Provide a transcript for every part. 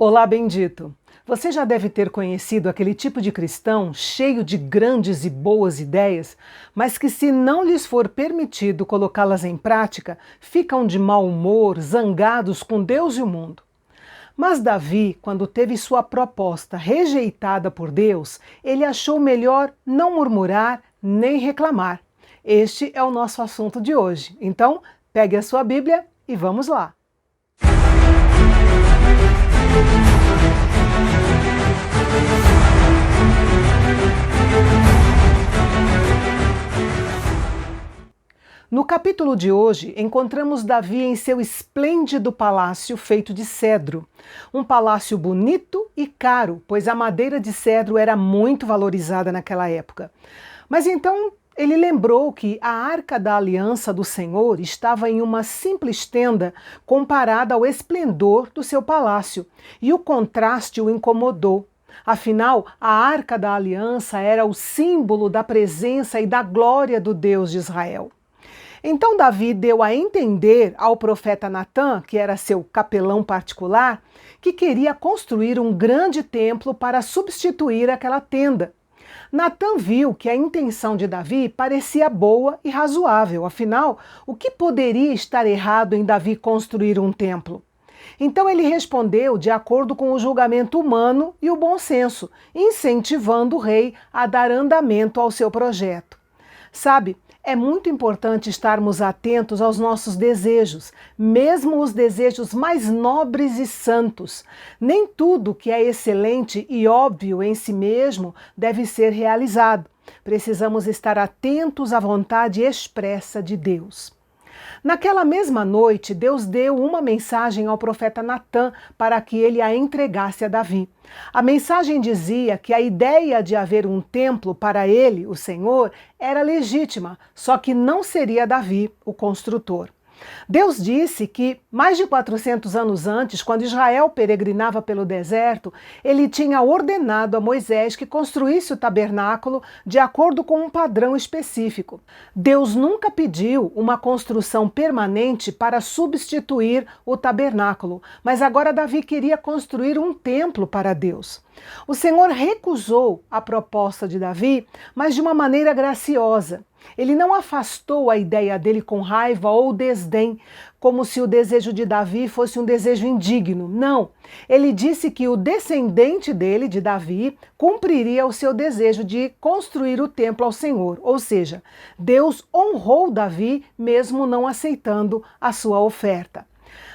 Olá, bendito! Você já deve ter conhecido aquele tipo de cristão cheio de grandes e boas ideias, mas que, se não lhes for permitido colocá-las em prática, ficam de mau humor, zangados com Deus e o mundo. Mas Davi, quando teve sua proposta rejeitada por Deus, ele achou melhor não murmurar nem reclamar. Este é o nosso assunto de hoje. Então, pegue a sua Bíblia e vamos lá! No capítulo de hoje, encontramos Davi em seu esplêndido palácio feito de cedro. Um palácio bonito e caro, pois a madeira de cedro era muito valorizada naquela época. Mas então ele lembrou que a Arca da Aliança do Senhor estava em uma simples tenda comparada ao esplendor do seu palácio, e o contraste o incomodou. Afinal, a Arca da Aliança era o símbolo da presença e da glória do Deus de Israel. Então Davi deu a entender ao profeta Natã, que era seu capelão particular, que queria construir um grande templo para substituir aquela tenda. Natã viu que a intenção de Davi parecia boa e razoável, afinal, o que poderia estar errado em Davi construir um templo? Então ele respondeu de acordo com o julgamento humano e o bom senso, incentivando o rei a dar andamento ao seu projeto. Sabe, é muito importante estarmos atentos aos nossos desejos, mesmo os desejos mais nobres e santos. Nem tudo que é excelente e óbvio em si mesmo deve ser realizado. Precisamos estar atentos à vontade expressa de Deus. Naquela mesma noite, Deus deu uma mensagem ao profeta Natã para que ele a entregasse a Davi. A mensagem dizia que a ideia de haver um templo para ele, o Senhor, era legítima, só que não seria Davi o construtor. Deus disse que, mais de 400 anos antes, quando Israel peregrinava pelo deserto, ele tinha ordenado a Moisés que construísse o tabernáculo de acordo com um padrão específico. Deus nunca pediu uma construção permanente para substituir o tabernáculo, mas agora Davi queria construir um templo para Deus. O Senhor recusou a proposta de Davi, mas de uma maneira graciosa. Ele não afastou a ideia dele com raiva ou desdém, como se o desejo de Davi fosse um desejo indigno. Não, ele disse que o descendente dele, de Davi, cumpriria o seu desejo de construir o templo ao Senhor. Ou seja, Deus honrou Davi mesmo não aceitando a sua oferta.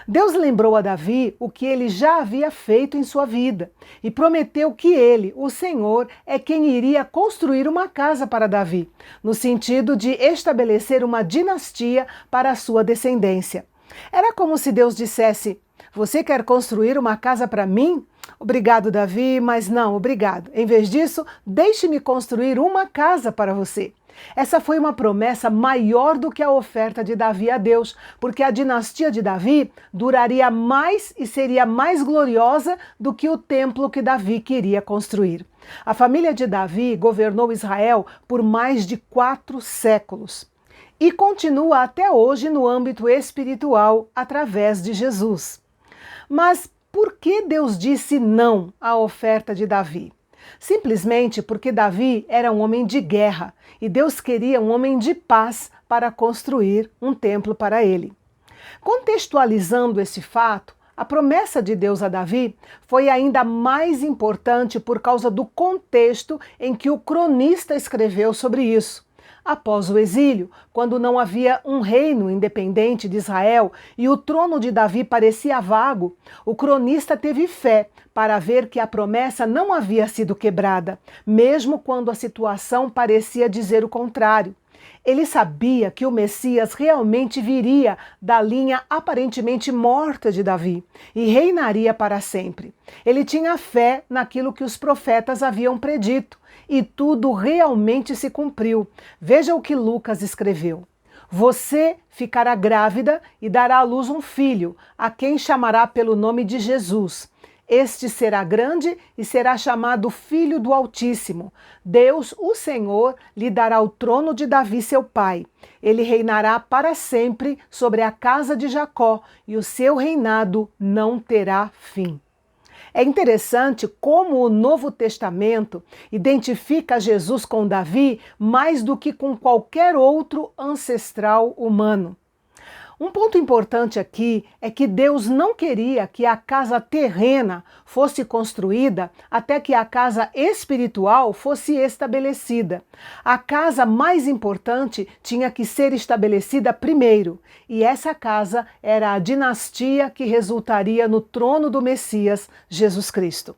Deus lembrou a Davi o que ele já havia feito em sua vida e prometeu que ele, o Senhor, é quem iria construir uma casa para Davi, no sentido de estabelecer uma dinastia para a sua descendência. Era como se Deus dissesse: "Você quer construir uma casa para mim? Obrigado, Davi, mas não, obrigado. Em vez disso, deixe-me construir uma casa para você." Essa foi uma promessa maior do que a oferta de Davi a Deus, porque a dinastia de Davi duraria mais e seria mais gloriosa do que o templo que Davi queria construir. A família de Davi governou Israel por mais de 4 séculos e continua até hoje no âmbito espiritual através de Jesus. Mas por que Deus disse não à oferta de Davi? Simplesmente porque Davi era um homem de guerra e Deus queria um homem de paz para construir um templo para ele. Contextualizando esse fato, a promessa de Deus a Davi foi ainda mais importante por causa do contexto em que o cronista escreveu sobre isso. Após o exílio, quando não havia um reino independente de Israel e o trono de Davi parecia vago, o cronista teve fé para ver que a promessa não havia sido quebrada, mesmo quando a situação parecia dizer o contrário. Ele sabia que o Messias realmente viria da linha aparentemente morta de Davi e reinaria para sempre. Ele tinha fé naquilo que os profetas haviam predito e tudo realmente se cumpriu. Veja o que Lucas escreveu. Você ficará grávida e dará à luz um filho, a quem chamará pelo nome de Jesus. Este será grande e será chamado Filho do Altíssimo. Deus, o Senhor, lhe dará o trono de Davi, seu pai. Ele reinará para sempre sobre a casa de Jacó, e o seu reinado não terá fim. É interessante como o Novo Testamento identifica Jesus com Davi mais do que com qualquer outro ancestral humano. Um ponto importante aqui é que Deus não queria que a casa terrena fosse construída até que a casa espiritual fosse estabelecida. A casa mais importante tinha que ser estabelecida primeiro, e essa casa era a dinastia que resultaria no trono do Messias, Jesus Cristo.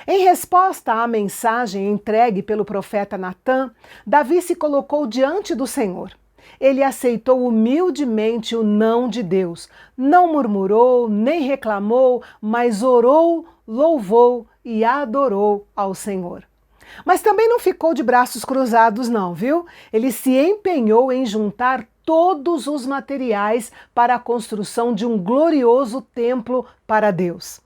Em resposta à mensagem entregue pelo profeta Natã, Davi se colocou diante do Senhor. Ele aceitou humildemente o não de Deus. Não murmurou, nem reclamou, mas orou, louvou e adorou ao Senhor. Mas também não ficou de braços cruzados não, viu? Ele se empenhou em juntar todos os materiais para a construção de um glorioso templo para Deus.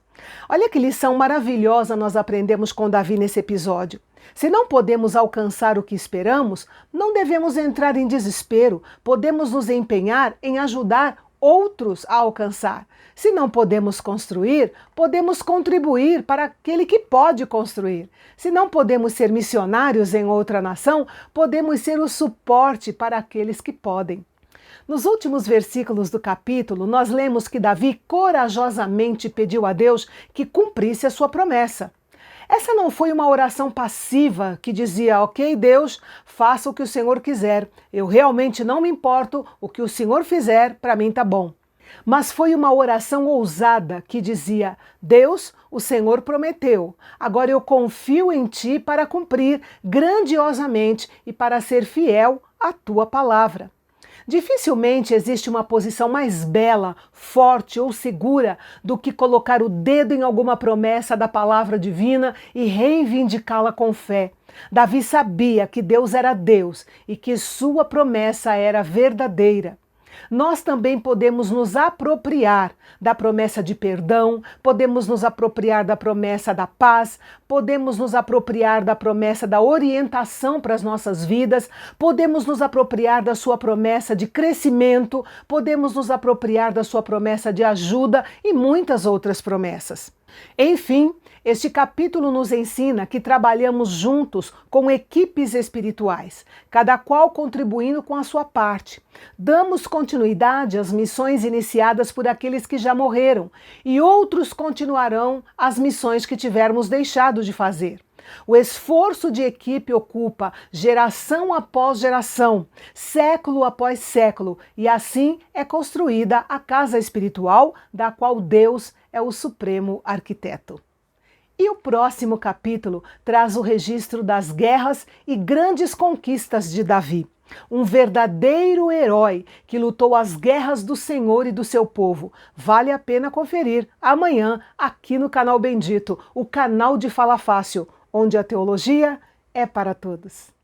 Olha que lição maravilhosa nós aprendemos com Davi nesse episódio. Se não podemos alcançar o que esperamos, não devemos entrar em desespero, podemos nos empenhar em ajudar outros a alcançar. Se não podemos construir, podemos contribuir para aquele que pode construir. Se não podemos ser missionários em outra nação, podemos ser o suporte para aqueles que podem. Nos últimos versículos do capítulo, nós lemos que Davi corajosamente pediu a Deus que cumprisse a sua promessa. Essa não foi uma oração passiva que dizia, ok, Deus, faça o que o Senhor quiser, eu realmente não me importo, o que o Senhor fizer, para mim tá bom. Mas foi uma oração ousada que dizia, Deus, o Senhor prometeu, agora eu confio em Ti para cumprir grandiosamente e para ser fiel à Tua palavra. Dificilmente existe uma posição mais bela, forte ou segura do que colocar o dedo em alguma promessa da palavra divina e reivindicá-la com fé. Davi sabia que Deus era Deus e que sua promessa era verdadeira. Nós também podemos nos apropriar da promessa de perdão, podemos nos apropriar da promessa da paz, podemos nos apropriar da promessa da orientação para as nossas vidas, podemos nos apropriar da sua promessa de crescimento, podemos nos apropriar da sua promessa de ajuda e muitas outras promessas. Enfim, este capítulo nos ensina que trabalhamos juntos com equipes espirituais, cada qual contribuindo com a sua parte. Damos continuidade às missões iniciadas por aqueles que já morreram e outros continuarão as missões que tivermos deixado de fazer. O esforço de equipe ocupa geração após geração, século após século, e assim é construída a casa espiritual da qual Deus é o supremo arquiteto. E o próximo capítulo traz o registro das guerras e grandes conquistas de Davi. Um verdadeiro herói que lutou as guerras do Senhor e do seu povo. Vale a pena conferir amanhã aqui no canal Bendito, o canal de Fala Fácil, onde a teologia é para todos.